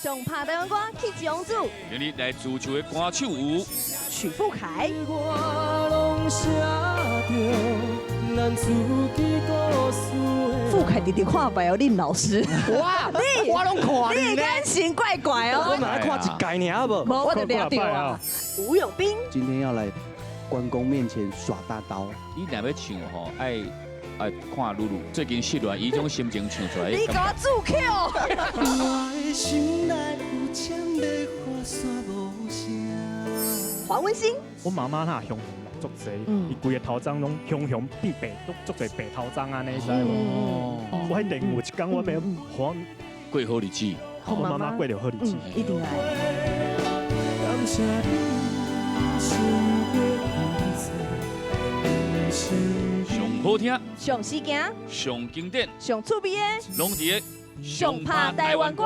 上拍台湾歌去一王子，今日来自唱的歌手有许富凯。富凯弟弟看白哦，林老师。哇，我拢看你感情怪怪哦。我买来看一届尔，好不？无我就了掉啊。吴永斌，今天要来关公面前耍大刀。你若要唱吼，爱看露露最近失恋，伊种心情唱出来。你给我助 Q。黄文兴，我妈妈她胸足济，伊规个头鬃拢胸变白，都足侪白头鬃安尼，知无？我迄年有一天我要还过好日子，我妈妈过着好日子。一定来。上好听、上时行、上经典、上趣味的，拢伫个上拍台湾歌。